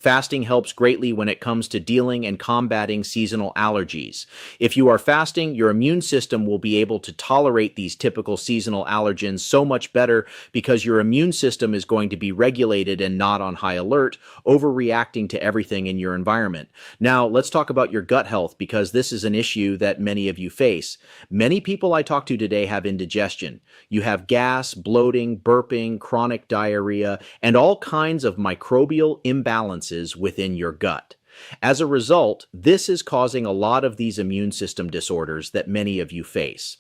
Fasting helps greatly when it comes to dealing and combating seasonal allergies. If you are fasting, your immune system will be able to tolerate these typical seasonal allergens so much better because your immune system is going to be regulated and not on high alert, overreacting to everything in your environment. Now, let's talk about your gut health because this is an issue that many of you face. Many people I talk to today have indigestion. You have gas, bloating, burping, chronic diarrhea, and all kinds of microbial imbalances within your gut. As a result, this is causing a lot of these immune system disorders that many of you face.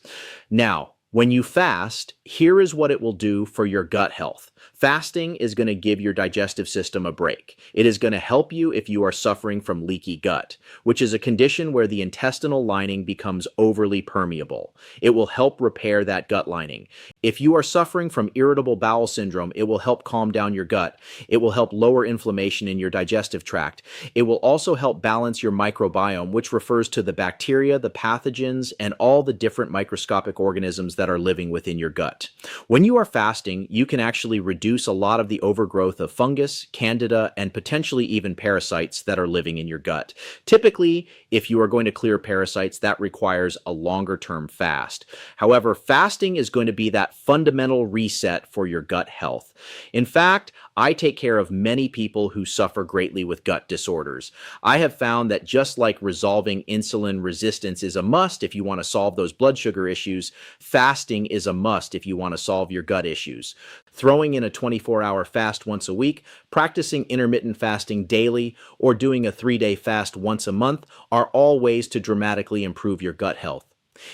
Now, when you fast, here is what it will do for your gut health. Fasting is going to give your digestive system a break. It is going to help you if you are suffering from leaky gut, which is a condition where the intestinal lining becomes overly permeable. It will help repair that gut lining. If you are suffering from irritable bowel syndrome, it will help calm down your gut. It will help lower inflammation in your digestive tract. It will also help balance your microbiome, which refers to the bacteria, the pathogens, and all the different microscopic organisms that are living within your gut. When you are fasting, you can actually reduce a lot of the overgrowth of fungus, candida, and potentially even parasites that are living in your gut. Typically, if you are going to clear parasites, that requires a longer-term fast. However, fasting is going to be that fundamental reset for your gut health. In fact, I take care of many people who suffer greatly with gut disorders. I have found that just like resolving insulin resistance is a must if you want to solve those blood sugar issues, fasting is a must if you want to solve your gut issues. Throwing in a 24-hour fast once a week, practicing intermittent fasting daily, or doing a 3-day fast once a month are all ways to dramatically improve your gut health.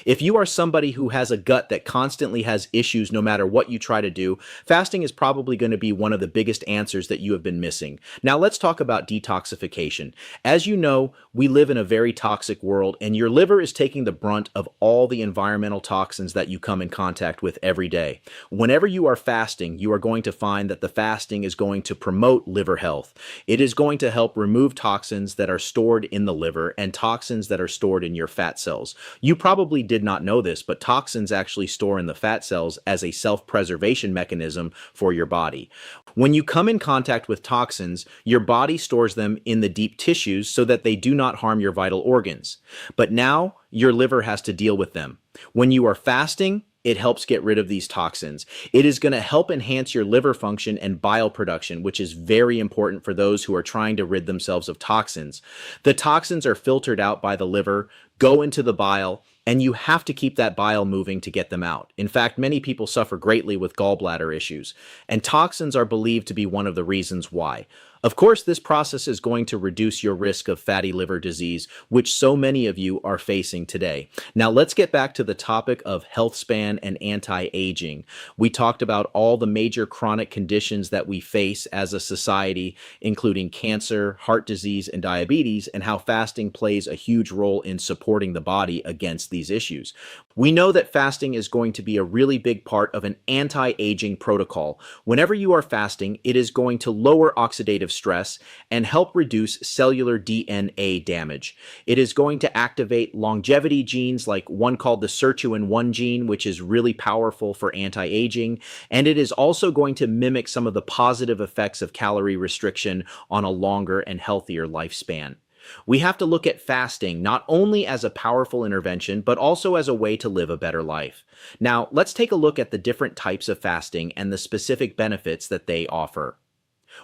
If you are somebody who has a gut that constantly has issues no matter what you try to do, fasting is probably going to be one of the biggest answers that you have been missing. Now let's talk about detoxification. As you know, we live in a very toxic world, and your liver is taking the brunt of all the environmental toxins that you come in contact with every day. Whenever you are fasting, you are going to find that the fasting is going to promote liver health. It is going to help remove toxins that are stored in the liver and toxins that are stored in your fat cells. You probably did not know this, but toxins actually store in the fat cells as a self-preservation mechanism for your body. When you come in contact with toxins, your body stores them in the deep tissues so that they do not harm your vital organs. But now your liver has to deal with them. When you are fasting, it helps get rid of these toxins. It is going to help enhance your liver function and bile production, which is very important for those who are trying to rid themselves of toxins. The toxins are filtered out by the liver, go into the bile, and you have to keep that bile moving to get them out. In fact, many people suffer greatly with gallbladder issues, and toxins are believed to be one of the reasons why. Of course, this process is going to reduce your risk of fatty liver disease, which so many of you are facing today. Now, let's get back to the topic of health span and anti-aging. We talked about all the major chronic conditions that we face as a society, including cancer, heart disease, and diabetes, and how fasting plays a huge role in supporting the body against these issues. We know that fasting is going to be a really big part of an anti-aging protocol. Whenever you are fasting, it is going to lower oxidative stress and help reduce cellular DNA damage. It is going to activate longevity genes like one called the sirtuin-1 gene, which is really powerful for anti-aging, and it is also going to mimic some of the positive effects of calorie restriction on a longer and healthier lifespan. We have to look at fasting not only as a powerful intervention, but also as a way to live a better life. Now, let's take a look at the different types of fasting and the specific benefits that they offer.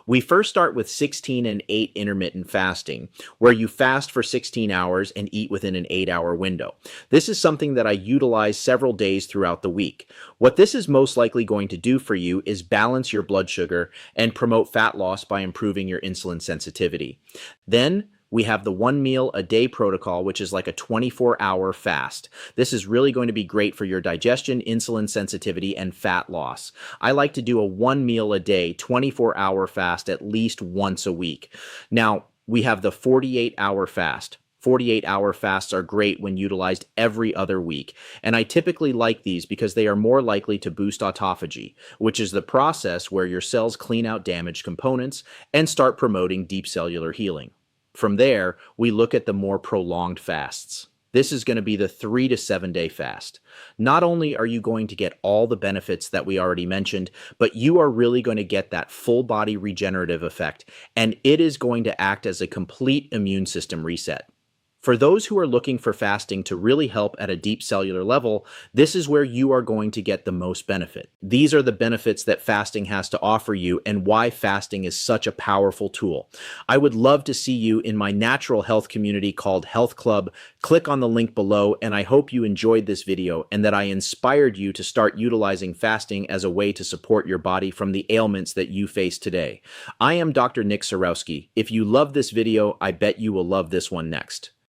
We first start with 16 and 8 intermittent fasting, where you fast for 16 hours and eat within an 8-hour window. This is something that I utilize several days throughout the week. What this is most likely going to do for you is balance your blood sugar and promote fat loss by improving your insulin sensitivity. Then, we have the 1 meal a day protocol, which is like a 24-hour fast. This is really going to be great for your digestion, insulin sensitivity, and fat loss. I like to do a 1 meal a day, 24-hour fast at least once a week. Now, we have the 48-hour fast. 48-hour fasts are great when utilized every other week, and I typically like these because they are more likely to boost autophagy, which is the process where your cells clean out damaged components and start promoting deep cellular healing. From there, we look at the more prolonged fasts. This is going to be the 3 to 7 day fast. Not only are you going to get all the benefits that we already mentioned, but you are really going to get that full body regenerative effect, and it is going to act as a complete immune system reset. For those who are looking for fasting to really help at a deep cellular level, this is where you are going to get the most benefit. These are the benefits that fasting has to offer you and why fasting is such a powerful tool. I would love to see you in my natural health community called Health Club. Click on the link below, and I hope you enjoyed this video and that I inspired you to start utilizing fasting as a way to support your body from the ailments that you face today. I am Dr. Nick Zyrowski. If you love this video, I bet you will love this one next.